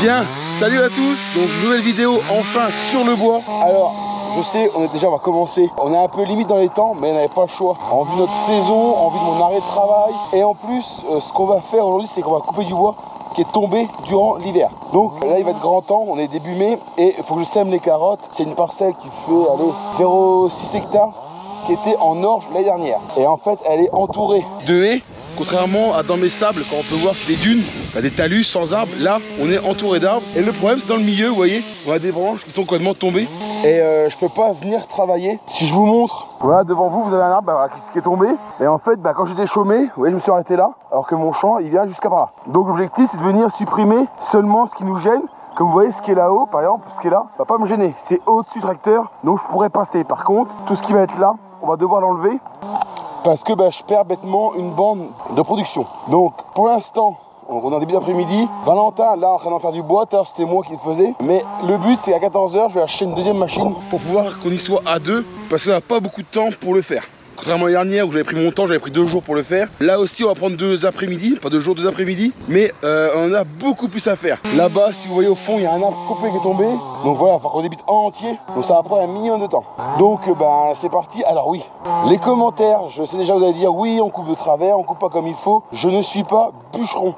Bien, salut à tous. Donc nouvelle vidéo enfin sur le bois. Alors je sais, on va commencer. On est un peu limite dans les temps, mais on n'avait pas le choix. En vue de notre saison, en vue de mon arrêt de travail. Et en plus, ce qu'on va faire aujourd'hui, c'est qu'on va couper du bois qui est tombé durant l'hiver. Donc là il va être grand temps, on est début mai et il faut que je sème les carottes. C'est une parcelle qui fait 0,6 hectares qui était en orge l'année dernière. Et en fait elle est entourée de haies. Contrairement à dans mes sables, quand on peut voir c'est des dunes, des talus sans arbres, là on est entouré d'arbres. Et le problème c'est dans le milieu, vous voyez, on a des branches qui sont complètement tombées. Et je peux pas venir travailler. Si je vous montre, voilà devant vous, vous avez un arbre qui est tombé. Et en fait quand j'étais chômé, vous voyez je me suis arrêté là, alors que mon champ il vient jusqu'à par là. Donc l'objectif c'est de venir supprimer seulement ce qui nous gêne. Comme vous voyez, ce qui est là-haut, par exemple, ce qui est là, va pas me gêner. C'est au-dessus du tracteur, donc je pourrais passer. Par contre, tout ce qui va être là, on va devoir l'enlever parce que je perds bêtement une bande de production. Donc, pour l'instant, on est en début d'après-midi. Valentin, là, en train d'en faire du bois. C'était moi qui le faisais. Mais le but, c'est qu'à 14 h, je vais acheter une deuxième machine pour pouvoir qu'on y soit à deux, parce qu'on n'a pas beaucoup de temps pour le faire. Contrairement à l'année dernière où j'avais pris mon temps, j'avais pris 2 jours pour le faire. Là aussi on va prendre 2 après-midi, pas 2 jours, 2 après-midi. Mais on a beaucoup plus à faire. Là-bas, si vous voyez au fond, il y a un arbre coupé qui est tombé. Donc voilà, il faut qu'on débite en entier. Donc ça va prendre un minimum de temps. Donc c'est parti. Alors oui, les commentaires, je sais déjà vous allez dire oui, on coupe de travers, on coupe pas comme il faut. Je ne suis pas bûcheron.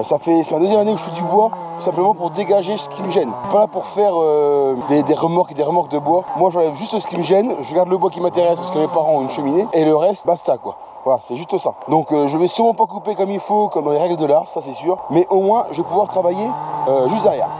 C'est la deuxième année où je fais du bois, simplement pour dégager ce qui me gêne. Pas là pour faire des remorques et des remorques de bois. Moi j'enlève juste ce qui me gêne, je garde le bois qui m'intéresse parce que mes parents ont une cheminée, et le reste, basta quoi. Voilà, c'est juste ça. Donc je vais sûrement pas couper comme il faut, comme dans les règles de l'art, ça c'est sûr. Mais au moins je vais pouvoir travailler juste derrière.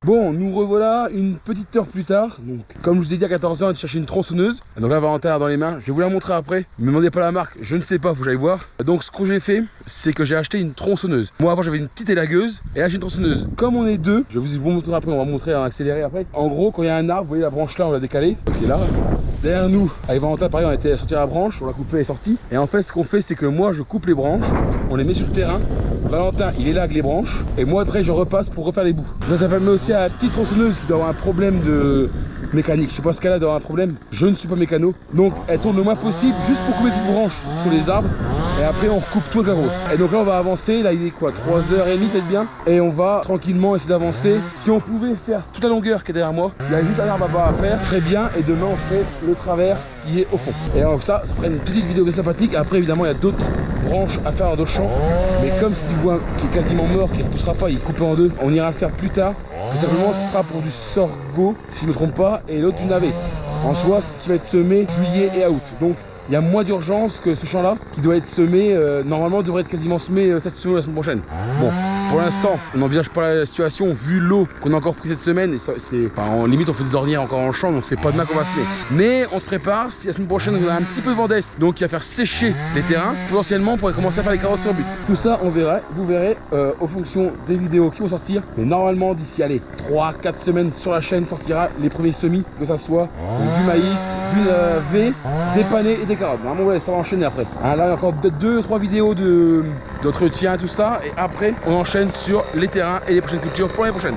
Bon, nous revoilà une petite heure plus tard. Donc, comme je vous ai dit à 14 h, on est chercher une tronçonneuse. Donc là, Valentin a dans les mains. Je vais vous la montrer après. Ne me demandez pas la marque, je ne sais pas, faut que j'aille voir. Donc, ce que j'ai fait, c'est que j'ai acheté une tronçonneuse. Moi, avant, j'avais une petite élagueuse et là, j'ai une tronçonneuse. Comme on est deux, je vais vous montrer après. On va montrer en accéléré après. En gros, quand il y a un arbre, vous voyez la branche là, on l'a décalée. Ok, là. Derrière nous, avec Valentin, pareil, on était sorti à la branche, on l'a coupée et sortie. Et en fait, ce qu'on fait, c'est que moi, je coupe les branches, on les met sur le terrain. Valentin, il élague les branches et moi, après, je repasse pour refaire les bouts. Ça permet aussi à la petite tronçonneuse qui doit avoir un problème de mécanique. Je sais pas ce qu'elle a d'avoir un problème. Je ne suis pas mécano. Donc, elle tourne le moins possible juste pour couper des branches sur les arbres. Et après, on recoupe tout avec la grosse. Et donc là, on va avancer. Là, il est quoi, 3h30 peut-être bien. Et on va tranquillement essayer d'avancer. Si on pouvait faire toute la longueur qui est derrière moi, il y a juste un arbre à faire. Très bien. Et demain, on fait le travers qui est au fond. Et donc ça ferait une petite vidéo bien sympathique. Après, évidemment, il y a d'autres branches à faire dans d'autres champs. Mais comme c'est du bois qui est quasiment mort, qui ne repoussera pas, il est coupé en deux, on ira le faire plus tard. Et simplement, ce sera pour du sorgho, si je ne me trompe pas, et l'autre du navet. En soi, c'est ce qui va être semé juillet et août. Donc, il y a moins d'urgence que ce champ-là, qui doit être semé, normalement devrait être quasiment semé cette semaine ou la semaine prochaine. Bon, pour l'instant, on n'envisage pas la situation, vu l'eau qu'on a encore pris cette semaine, et en limite on fait des ornières encore en champ, donc c'est pas demain qu'on va semer. Mais on se prépare, si la semaine prochaine on a un petit peu de vent d'est, donc il va faire sécher les terrains, potentiellement on pourrait commencer à faire les carottes sur but. Tout ça on verra, vous verrez, aux fonctions des vidéos qui vont sortir, mais normalement d'ici, allez, 3-4 semaines sur la chaîne sortira les premiers semis, que ça soit du maïs, du navet, des panais et des carottes. Normalement ouais, ça va enchaîner après. Hein, là il y a encore 2-3 vidéos d'entretien, tout ça, et après on enchaîne sur les terrains et les prochaines cultures pour l'année prochaine.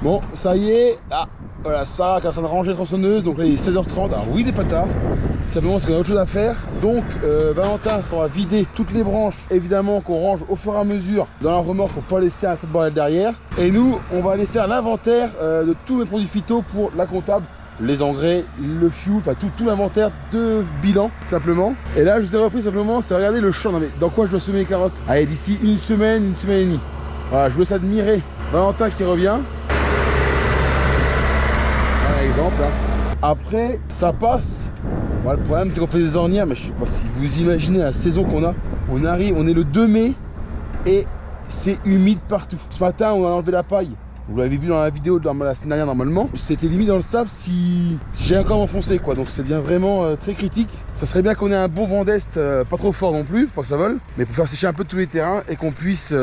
Bon, ça y est, là, voilà, Sarah qui est en train de ranger la tronçonneuse, donc là il est 16h30, alors oui il est pas tard, simplement parce qu'on a autre chose à faire. Donc Valentin s'en va vider toutes les branches, évidemment qu'on range au fur et à mesure dans la remorque pour pas laisser un tas de bordel derrière. Et nous, on va aller faire l'inventaire de tous mes produits phyto pour la comptable, les engrais, le fuel, enfin tout l'inventaire de bilan simplement. Et là je vous ai repris simplement, c'est regarder le champ, non mais dans quoi je dois semer les carottes. Allez, d'ici une semaine et demie. Voilà, je vous laisse admirer Valentin qui revient. exemple. Hein. Après, ça passe. Bon, le problème, c'est qu'on fait des ornières, mais je sais pas si vous imaginez la saison qu'on a. On arrive, on est le 2 mai et c'est humide partout. Ce matin, on a enlevé la paille. Vous l'avez vu dans la vidéo de la semaine dernière normalement. C'était limite dans le sable si j'ai encore enfoncé quoi. Donc ça devient vraiment très critique. Ça serait bien qu'on ait un bon vent d'est, pas trop fort non plus, pour que ça vole. Mais pour faire sécher un peu tous les terrains et qu'on puisse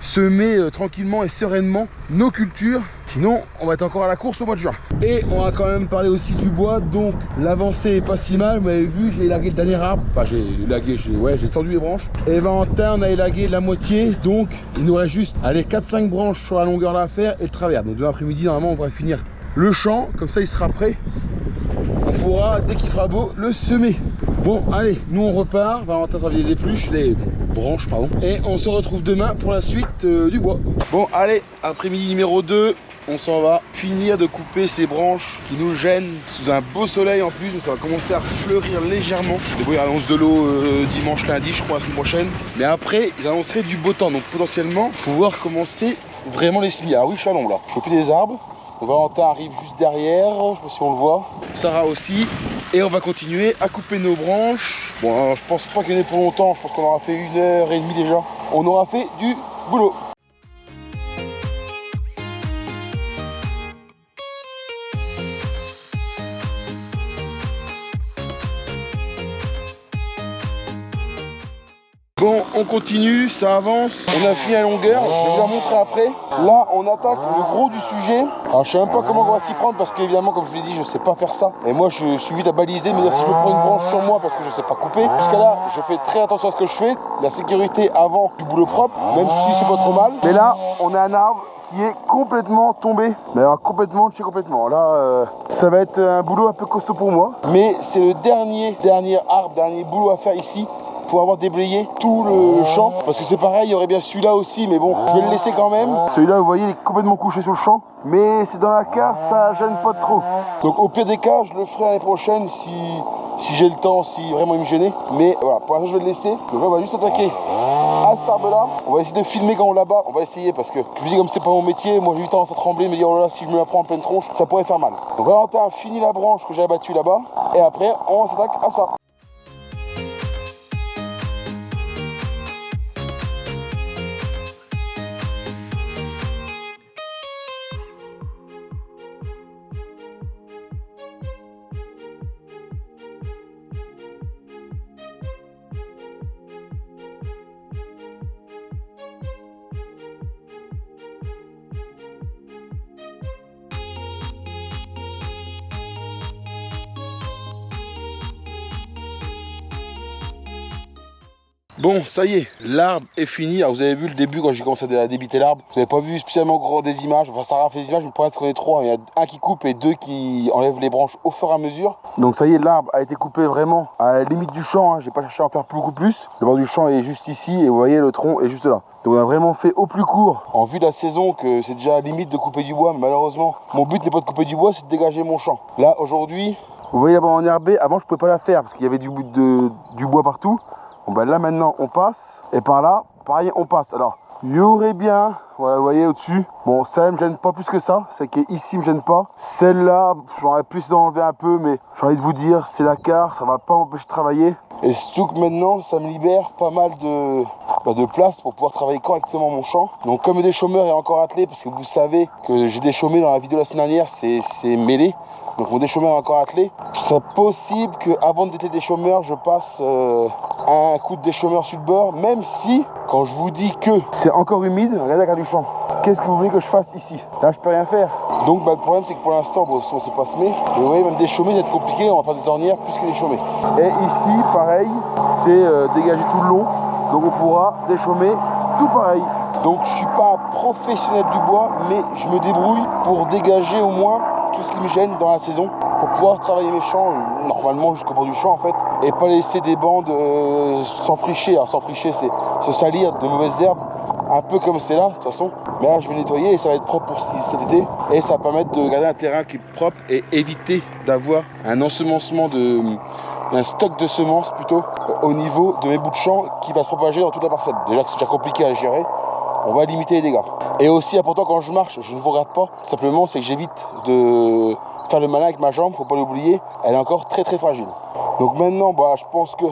semer tranquillement et sereinement nos cultures. Sinon, on va être encore à la course au mois de juin. Et on va quand même parler aussi du bois. Donc l'avancée est pas si mal. Vous m'avez vu, j'ai élagué le dernier arbre. Enfin, j'ai tendu les branches. Et Valentin, on a élagué la moitié. Donc il nous reste juste, allez, 4-5 branches sur la longueur là à faire et le travers. Donc demain après-midi, normalement, on va finir le champ. Comme ça, il sera prêt. On pourra, dès qu'il fera beau, le semer. Bon, allez, nous on repart. Valentin sera les épluches, les branches, pardon. Et on se retrouve demain pour la suite du bois. Bon, allez, après-midi numéro 2, on s'en va finir de couper ces branches qui nous gênent sous un beau soleil en plus. Donc ça va commencer à fleurir légèrement. Bon, ils annoncent de l'eau dimanche, lundi, je crois, la semaine prochaine. Mais après, ils annonceraient du beau temps. Donc potentiellement, pouvoir commencer vraiment les semis. Ah oui, je suis à l'ombre là. Je fais plus des arbres. Valentin arrive juste derrière, je sais pas si on le voit. Sarah aussi. Et on va continuer à couper nos branches. Bon, alors, je pense pas qu'il y en ait pour longtemps. Je pense qu'on aura fait 1h30 déjà. On aura fait du boulot. Bon, on continue, ça avance, on a fini à longueur, je vais vous la montrer après. Là, on attaque le gros du sujet. Alors, je sais même pas comment on va s'y prendre parce qu'évidemment, comme je vous l'ai dit, je sais pas faire ça. Et moi, je suis vite à baliser, mais là, si je me prends une branche sur moi parce que je sais pas couper, jusqu'à là, je fais très attention à ce que je fais. La sécurité avant du boulot propre, même si c'est pas trop mal. Mais là, on a un arbre qui est complètement tombé. Mais alors complètement de chez complètement. Là, ça va être un boulot un peu costaud pour moi. Mais c'est le dernier arbre, dernier boulot à faire ici, pour avoir déblayé tout le champ. Parce que c'est pareil, il y aurait bien celui-là aussi, mais bon, je vais le laisser quand même. Celui-là, vous voyez, il est complètement couché sur le champ. Mais c'est dans la cave, ça gêne pas trop. Donc au pire des cas, je le ferai l'année prochaine si j'ai le temps, si vraiment il me gênait. Mais voilà, pour l'instant je vais le laisser. Donc là, on va juste attaquer à cet arbre là. On va essayer de filmer quand on l'abat. On va essayer parce que je vous dis, comme c'est pas mon métier, moi j'ai eu tendance à trembler, me dire oh là là, si je me la prends en pleine tronche, ça pourrait faire mal. Donc Valentin a fini la branche que j'ai abattue là-bas. Et après, on s'attaque à ça. Bon, ça y est, l'arbre est fini. Alors, vous avez vu le début quand j'ai commencé à débiter l'arbre. Vous n'avez pas vu spécialement grand des images. Enfin, ça a fait des images, mais le problème c'est qu'on est trois. Il y a un qui coupe et deux qui enlèvent les branches au fur et à mesure. Donc ça y est, l'arbre a été coupé vraiment à la limite du champ. Hein. J'ai pas cherché à en faire beaucoup plus. Le bord du champ est juste ici et vous voyez, le tronc est juste là. Donc on a vraiment fait au plus court. En vue de la saison, que c'est déjà limite de couper du bois. Mais malheureusement, mon but n'est pas de couper du bois, c'est de dégager mon champ. Là, aujourd'hui, vous voyez la bande enherbée. Avant, je pouvais pas la faire parce qu'il y avait du bois partout. Bon bah là maintenant on passe et par là pareil on passe. Alors il y aurait bien, voilà, vous voyez au-dessus, bon ça me gêne pas plus que ça, celle qui est ici me gêne pas. Celle-là j'aurais pu essayer d'enlever un peu, mais j'ai envie de vous dire c'est la carte, ça va pas m'empêcher de travailler. Et surtout que maintenant ça me libère pas mal de place pour pouvoir travailler correctement mon champ. Donc comme des chômeurs et encore attelé, parce que vous savez que j'ai déchômé dans la vidéo de la semaine dernière, c'est mêlé. Donc mon déchômeur est encore attelé. C'est possible qu'avant de d'été des chômeurs, je passe un coup de déchômeur sur le bord, même si, quand je vous dis que c'est encore humide, regardez la carte du champ. Qu'est-ce que vous voulez que je fasse ici? Là, je peux rien faire. Donc le problème, c'est que pour l'instant, bon, on ne sait pas semer. Mais vous voyez, même déchômer, ça va être compliqué. On va faire des ornières plus que déchômer. Et ici, pareil, c'est dégagé tout le long. Donc on pourra déchômer tout pareil. Donc je suis pas un professionnel du bois, mais je me débrouille pour dégager au moins tout ce qui me gêne dans la saison, pour pouvoir travailler mes champs normalement jusqu'au bord du champ en fait, et pas laisser des bandes s'enfricher. Alors s'enfricher, c'est se salir de mauvaises herbes, un peu comme c'est là de toute façon. Mais là je vais nettoyer et ça va être propre pour cet été, et ça va permettre de garder un terrain qui est propre et éviter d'avoir un ensemencement un stock de semences plutôt au niveau de mes bouts de champ qui va se propager dans toute la parcelle. Déjà que c'est déjà compliqué à gérer, on va limiter les dégâts. Et aussi important, quand je marche, je ne vous regarde pas, simplement c'est que j'évite de faire le malin avec ma jambe, faut pas l'oublier, elle est encore très fragile. Donc maintenant, bah, je pense que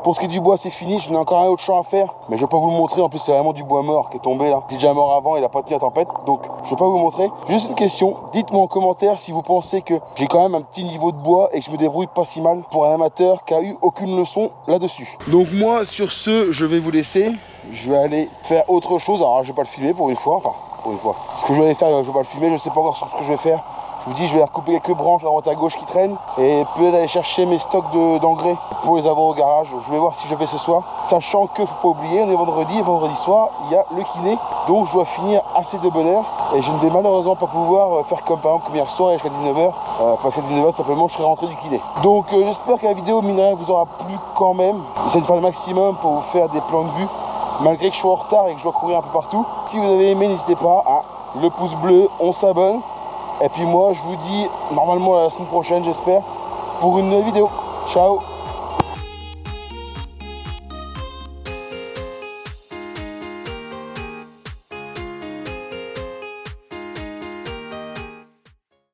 pour ce qui est du bois, c'est fini. Je n'ai encore un autre champ à faire, mais je vais pas vous le montrer. En plus, c'est vraiment du bois mort qui est tombé là. Il est déjà mort avant, il a pas tenu la tempête, donc je vais pas vous le montrer. Juste une question, dites-moi en commentaire si vous pensez que j'ai quand même un petit niveau de bois et que je me débrouille pas si mal pour un amateur qui a eu aucune leçon là-dessus. Donc moi, sur ce, je vais vous laisser. Je vais aller faire autre chose. Alors, je vais pas le filmer pour une fois, enfin pour une fois. Ce que je vais aller faire, je vais pas le filmer. Je sais pas encore ce que je vais faire. Je vous dis, je vais recouper quelques branches à droite à gauche qui traînent et peut-être aller chercher mes stocks d'engrais pour les avoir au garage. Je vais voir si je fais ce soir, sachant que faut pas oublier, on est vendredi et vendredi soir il y a le kiné, donc je dois finir assez de bonne heure et je ne vais malheureusement pas pouvoir faire comme par exemple comme hier soir jusqu'à 19h parce qu'à 19h simplement je serai rentré du kiné. Donc j'espère que la vidéo mine de rien vous aura plu quand même. J'essaie de faire le maximum pour vous faire des plans de vue malgré que je sois en retard et que je dois courir un peu partout. Si vous avez aimé, n'hésitez pas à le pouce bleu, on s'abonne. Et puis moi je vous dis normalement à la semaine prochaine j'espère pour une nouvelle vidéo. Ciao.